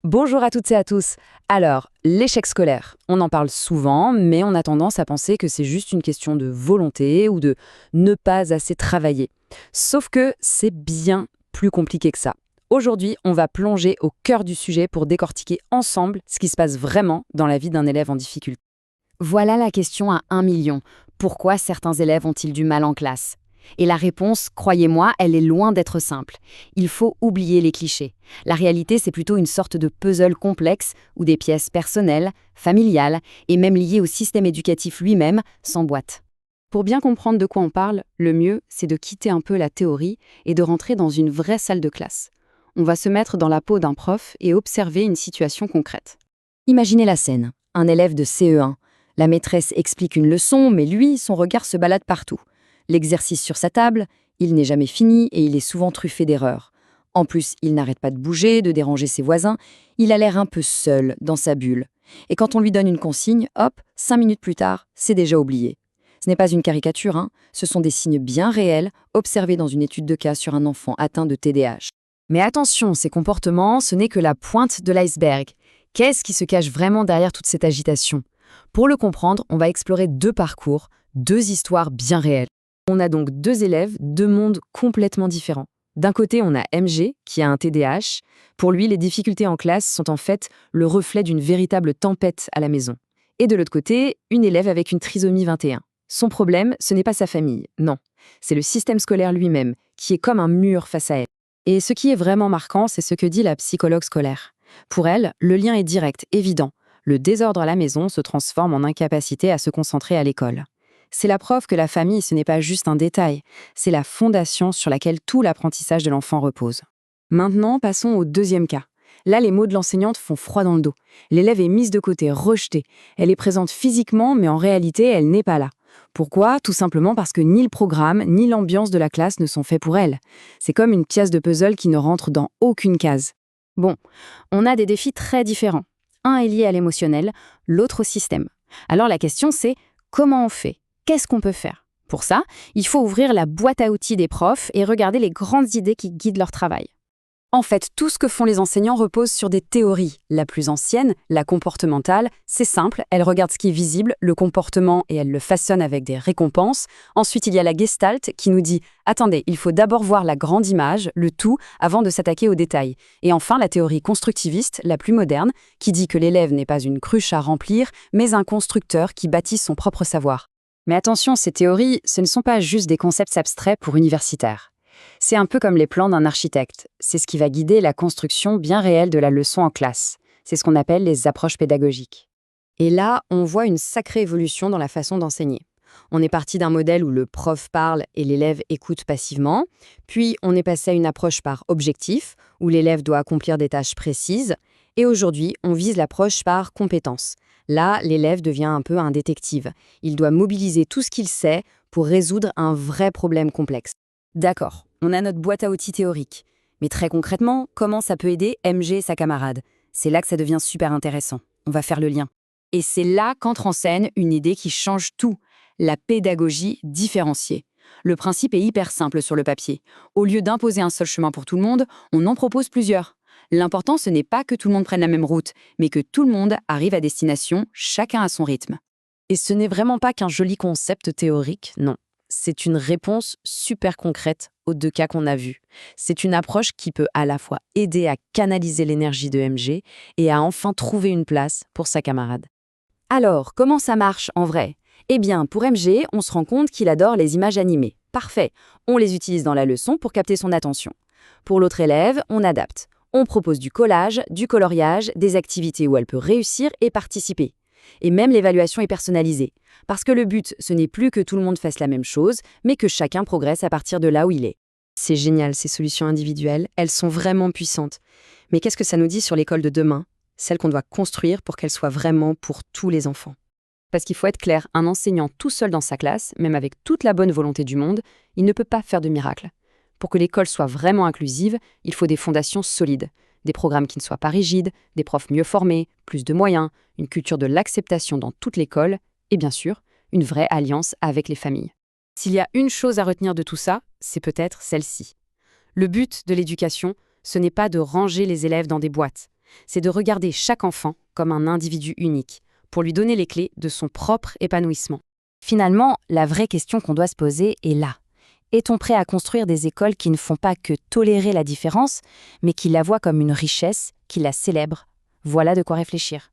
Bonjour à toutes et à tous. Alors, l'échec scolaire, on en parle souvent, mais on a tendance à penser que c'est juste une question de volonté ou de ne pas assez travailler. Sauf que c'est bien plus compliqué que ça. Aujourd'hui, on va plonger au cœur du sujet pour décortiquer ensemble ce qui se passe vraiment dans la vie d'un élève en difficulté. Voilà la question à 1 million. Pourquoi certains élèves ont-ils du mal en classe? Et la réponse, croyez-moi, elle est loin d'être simple. Il faut oublier les clichés. La réalité, c'est plutôt une sorte de puzzle complexe où des pièces personnelles, familiales et même liées au système éducatif lui-même s'emboîtent. Pour bien comprendre de quoi on parle, le mieux, c'est de quitter un peu la théorie et de rentrer dans une vraie salle de classe. On va se mettre dans la peau d'un prof et observer une situation concrète. Imaginez la scène. Un élève de CE1. La maîtresse explique une leçon, mais lui, son regard se balade partout. L'exercice sur sa table, il n'est jamais fini et il est souvent truffé d'erreurs. En plus, il n'arrête pas de bouger, de déranger ses voisins. Il a l'air un peu seul, dans sa bulle. Et quand on lui donne une consigne, hop, 5 minutes plus tard, c'est déjà oublié. Ce n'est pas une caricature, hein. Ce sont des signes bien réels, observés dans une étude de cas sur un enfant atteint de TDAH. Mais attention, ces comportements, ce n'est que la pointe de l'iceberg. Qu'est-ce qui se cache vraiment derrière toute cette agitation? Pour le comprendre, on va explorer deux parcours, deux histoires bien réelles. On a donc deux élèves, deux mondes complètement différents. D'un côté, on a MG, qui a un TDAH. Pour lui, les difficultés en classe sont en fait le reflet d'une véritable tempête à la maison. Et de l'autre côté, une élève avec une trisomie 21. Son problème, ce n'est pas sa famille, non. C'est le système scolaire lui-même, qui est comme un mur face à elle. Et ce qui est vraiment marquant, c'est ce que dit la psychologue scolaire. Pour elle, le lien est direct, évident. Le désordre à la maison se transforme en incapacité à se concentrer à l'école. C'est la preuve que la famille, ce n'est pas juste un détail, c'est la fondation sur laquelle tout l'apprentissage de l'enfant repose. Maintenant, passons au deuxième cas. Là, les mots de l'enseignante font froid dans le dos. L'élève est mise de côté, rejetée. Elle est présente physiquement, mais en réalité, elle n'est pas là. Pourquoi? Tout simplement parce que ni le programme, ni l'ambiance de la classe ne sont faits pour elle. C'est comme une pièce de puzzle qui ne rentre dans aucune case. Bon, on a des défis très différents. Un est lié à l'émotionnel, l'autre au système. Alors la question c'est, comment on fait? Qu'est-ce qu'on peut faire? Pour ça, il faut ouvrir la boîte à outils des profs et regarder les grandes idées qui guident leur travail. En fait, tout ce que font les enseignants repose sur des théories. La plus ancienne, la comportementale, c'est simple, elle regarde ce qui est visible, le comportement, et elle le façonne avec des récompenses. Ensuite, il y a la gestalt qui nous dit « Attendez, il faut d'abord voir la grande image, le tout, avant de s'attaquer aux détails ». Et enfin, la théorie constructiviste, la plus moderne, qui dit que l'élève n'est pas une cruche à remplir, mais un constructeur qui bâtit son propre savoir. Mais attention, ces théories, ce ne sont pas juste des concepts abstraits pour universitaires. C'est un peu comme les plans d'un architecte. C'est ce qui va guider la construction bien réelle de la leçon en classe. C'est ce qu'on appelle les approches pédagogiques. Et là, on voit une sacrée évolution dans la façon d'enseigner. On est parti d'un modèle où le prof parle et l'élève écoute passivement, puis on est passé à une approche par objectif, où l'élève doit accomplir des tâches précises, et aujourd'hui, on vise l'approche par compétence. Là, l'élève devient un peu un détective. Il doit mobiliser tout ce qu'il sait pour résoudre un vrai problème complexe. D'accord, on a notre boîte à outils théorique. Mais très concrètement, comment ça peut aider MG et sa camarade? C'est là que ça devient super intéressant. On va faire le lien. Et c'est là qu'entre en scène une idée qui change tout, la pédagogie différenciée. Le principe est hyper simple sur le papier. Au lieu d'imposer un seul chemin pour tout le monde, on en propose plusieurs. L'important, ce n'est pas que tout le monde prenne la même route, mais que tout le monde arrive à destination, chacun à son rythme. Et ce n'est vraiment pas qu'un joli concept théorique, non. C'est une réponse super concrète aux deux cas qu'on a vus. C'est une approche qui peut à la fois aider à canaliser l'énergie de MG et à enfin trouver une place pour sa camarade. Alors, comment ça marche en vrai? Eh bien, pour MG, on se rend compte qu'il adore les images animées. Parfait, on les utilise dans la leçon pour capter son attention. Pour l'autre élève, on adapte. On propose du collage, du coloriage, des activités où elle peut réussir et participer. Et même l'évaluation est personnalisée. Parce que le but, ce n'est plus que tout le monde fasse la même chose, mais que chacun progresse à partir de là où il est. C'est génial, ces solutions individuelles, elles sont vraiment puissantes. Mais qu'est-ce que ça nous dit sur l'école de demain, celle qu'on doit construire pour qu'elle soit vraiment pour tous les enfants? Parce qu'il faut être clair, un enseignant tout seul dans sa classe, même avec toute la bonne volonté du monde, il ne peut pas faire de miracle. Pour que l'école soit vraiment inclusive, il faut des fondations solides. Des programmes qui ne soient pas rigides, des profs mieux formés, plus de moyens, une culture de l'acceptation dans toute l'école et bien sûr, une vraie alliance avec les familles. S'il y a une chose à retenir de tout ça, c'est peut-être celle-ci. Le but de l'éducation, ce n'est pas de ranger les élèves dans des boîtes. c'est de regarder chaque enfant comme un individu unique, pour lui donner les clés de son propre épanouissement. Finalement, la vraie question qu'on doit se poser est là. Est-on prêt à construire des écoles qui ne font pas que tolérer la différence, mais qui la voient comme une richesse, qui la célèbrent? Voilà de quoi réfléchir.